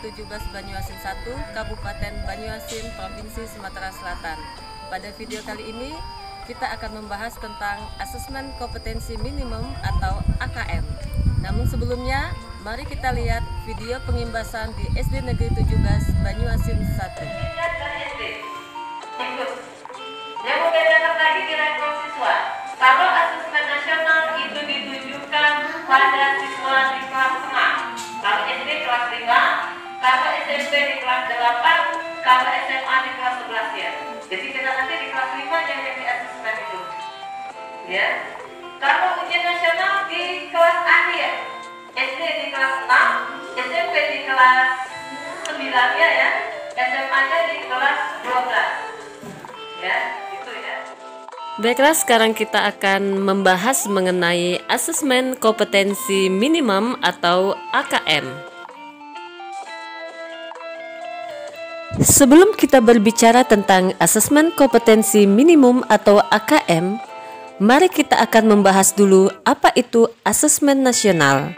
17 Banyuasin 1, Kabupaten Banyuasin, Provinsi Sumatera Selatan. Pada video kali ini kita akan membahas tentang asesmen kompetensi minimum atau AKM. Namun sebelumnya, mari kita lihat video pengimbasan di SD Negeri 17 Banyuasin 1. Yang membedakan lagi di respon siswa, kalau asesmen nasional itu ditujukan pada siswa di kelas tengah, kalau SD kelas 5, kalau SMP di kelas 8, kalau SMA di kelas 11 ya. Jadi kita nanti di kelas 5 yang di asesmen itu. Ya. Kalau ujian nasional di kelas akhir, SD di kelas 6, SMP di kelas 9 ya, SMA-nya di kelas 12. Ya. Baiklah, sekarang kita akan membahas mengenai asesmen kompetensi minimum atau AKM. Sebelum kita berbicara tentang asesmen kompetensi minimum atau AKM, mari kita akan membahas dulu apa itu asesmen nasional.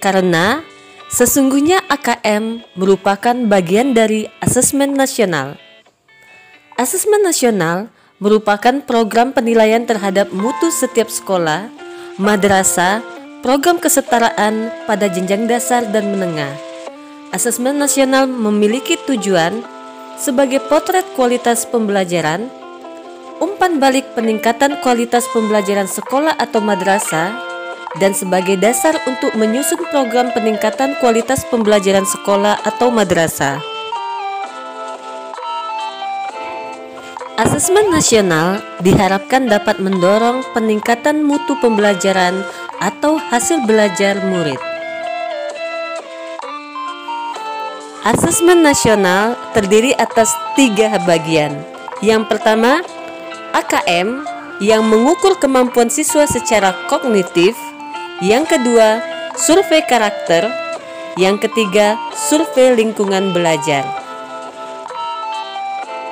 Karena sesungguhnya AKM merupakan bagian dari asesmen nasional. Asesmen nasional merupakan program penilaian terhadap mutu setiap sekolah, madrasah, program kesetaraan pada jenjang dasar dan menengah. Asesmen nasional memiliki tujuan sebagai potret kualitas pembelajaran, umpan balik peningkatan kualitas pembelajaran sekolah atau madrasah, dan sebagai dasar untuk menyusun program peningkatan kualitas pembelajaran sekolah atau madrasah. Asesmen nasional diharapkan dapat mendorong peningkatan mutu pembelajaran atau hasil belajar murid. Asesmen nasional terdiri atas 3 bagian. Yang pertama, AKM yang mengukur kemampuan siswa secara kognitif. Yang kedua, survei karakter. Yang ketiga, survei lingkungan belajar.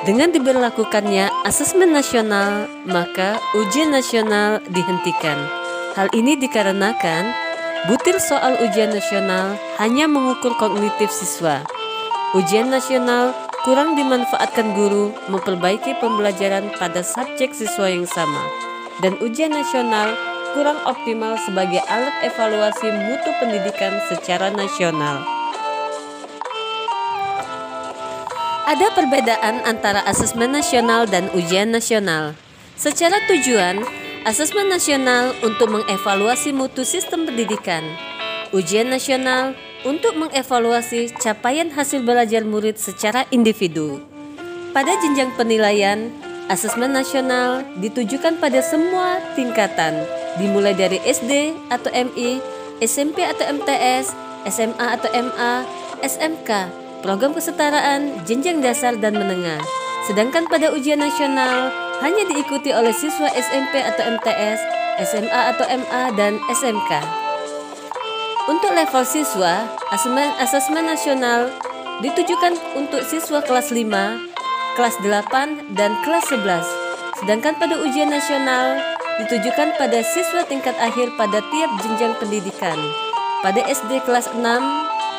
Dengan diberlakukannya asesmen nasional, maka ujian nasional dihentikan. Hal ini dikarenakan butir soal ujian nasional hanya mengukur kognitif siswa. Ujian nasional kurang dimanfaatkan guru memperbaiki pembelajaran pada subjek siswa yang sama. Dan ujian nasional kurang optimal sebagai alat evaluasi mutu pendidikan secara nasional. Ada perbedaan antara asesmen nasional dan ujian nasional. Secara tujuan, asesmen nasional untuk mengevaluasi mutu sistem pendidikan. Ujian nasional untuk mengevaluasi capaian hasil belajar murid secara individu. Pada jenjang penilaian, asesmen nasional ditujukan pada semua tingkatan, dimulai dari SD atau MI, SMP atau MTS, SMA atau MA, SMK, program kesetaraan, jenjang dasar dan menengah. Sedangkan pada ujian nasional hanya diikuti oleh siswa SMP atau MTS, SMA atau MA dan SMK. Untuk level siswa, asesmen nasional ditujukan untuk siswa kelas 5, kelas 8 dan kelas 11. Sedangkan pada ujian nasional ditujukan pada siswa tingkat akhir pada tiap jenjang pendidikan. Pada SD kelas 6,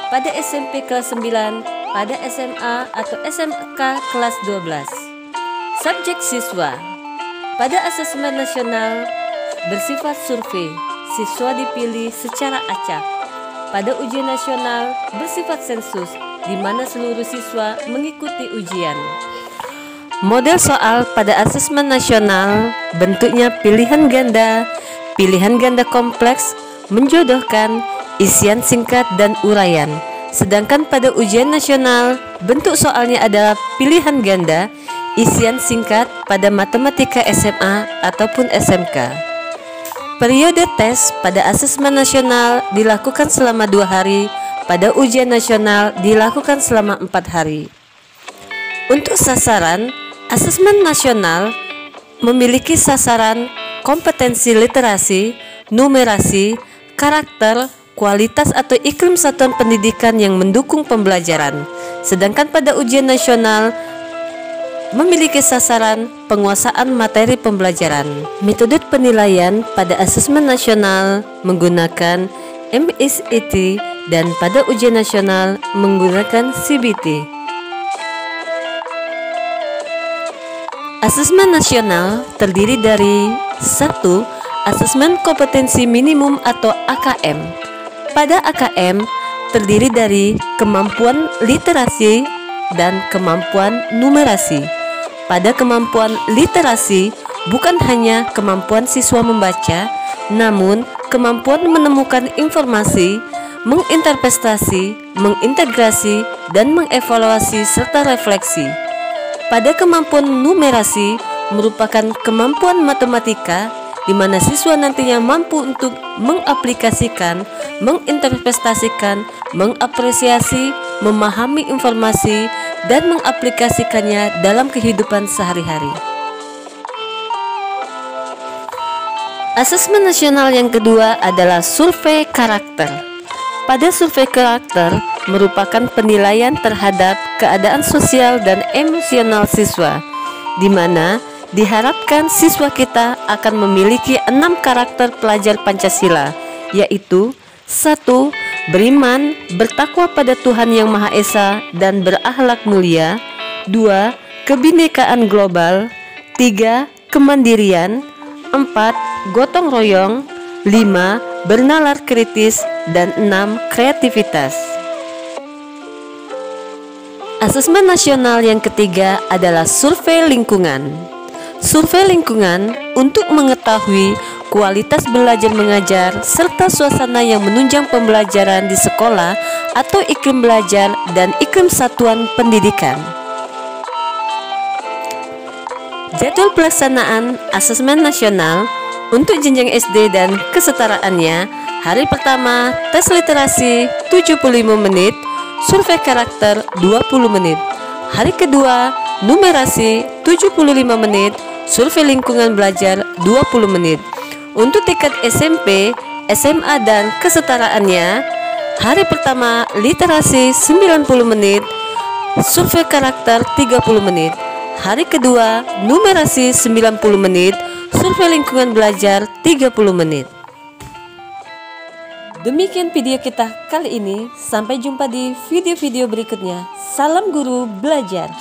pada SMP kelas 9, pada SMA atau SMK kelas 12. Subjek siswa. Pada asesmen nasional bersifat survei, siswa dipilih secara acak. Pada ujian nasional bersifat sensus, di mana seluruh siswa mengikuti ujian. Model soal pada asesmen nasional bentuknya pilihan ganda kompleks, menjodohkan, isian singkat dan uraian. Sedangkan pada ujian nasional, bentuk soalnya adalah pilihan ganda, isian singkat pada matematika SMA ataupun SMK. Periode tes pada asesmen nasional dilakukan selama 2 hari, pada ujian nasional dilakukan selama 4 hari. Untuk sasaran, asesmen nasional memiliki sasaran kompetensi literasi, numerasi, karakter, kualitas atau iklim satuan pendidikan yang mendukung pembelajaran. Sedangkan pada ujian nasional memiliki sasaran penguasaan materi pembelajaran. Metode penilaian pada asesmen nasional menggunakan MSIT dan pada ujian nasional menggunakan CBT. Asesmen nasional terdiri dari 1. Asesmen kompetensi minimum atau AKM. Pada AKM terdiri dari kemampuan literasi dan kemampuan numerasi. Pada kemampuan literasi bukan hanya kemampuan siswa membaca, namun kemampuan menemukan informasi, menginterpretasi, mengintegrasi, dan mengevaluasi serta refleksi. Pada kemampuan numerasi merupakan kemampuan matematika di mana siswa nantinya mampu untuk mengaplikasikan, menginterpretasikan, mengapresiasi, memahami informasi, dan mengaplikasikannya dalam kehidupan sehari-hari. Asesmen nasional yang kedua adalah survei karakter. Pada survei karakter merupakan penilaian terhadap keadaan sosial dan emosional siswa, di mana diharapkan siswa kita akan memiliki 6 karakter pelajar Pancasila, yaitu 1. Beriman, bertakwa pada Tuhan Yang Maha Esa dan berakhlak mulia. 2. Kebinekaan global. 3. Kemandirian. 4. Gotong royong. 5. Bernalar kritis. Dan 6. Kreativitas. Asesmen nasional yang ketiga adalah survei lingkungan. Survei lingkungan untuk mengetahui kualitas belajar mengajar serta suasana yang menunjang pembelajaran di sekolah atau iklim belajar dan iklim satuan pendidikan. Jadwal pelaksanaan asesmen nasional untuk jenjang SD dan kesetaraannya. Hari pertama tes literasi 75 menit, survei karakter 20 menit. Hari kedua numerasi 75 menit, survei lingkungan belajar 20 menit. Untuk tingkat SMP, SMA dan kesetaraannya, hari pertama literasi 90 menit, survei karakter 30 menit. Hari kedua numerasi 90 menit, survei lingkungan belajar 30 menit. Demikian video kita kali ini, sampai jumpa di video-video berikutnya. Salam guru belajar.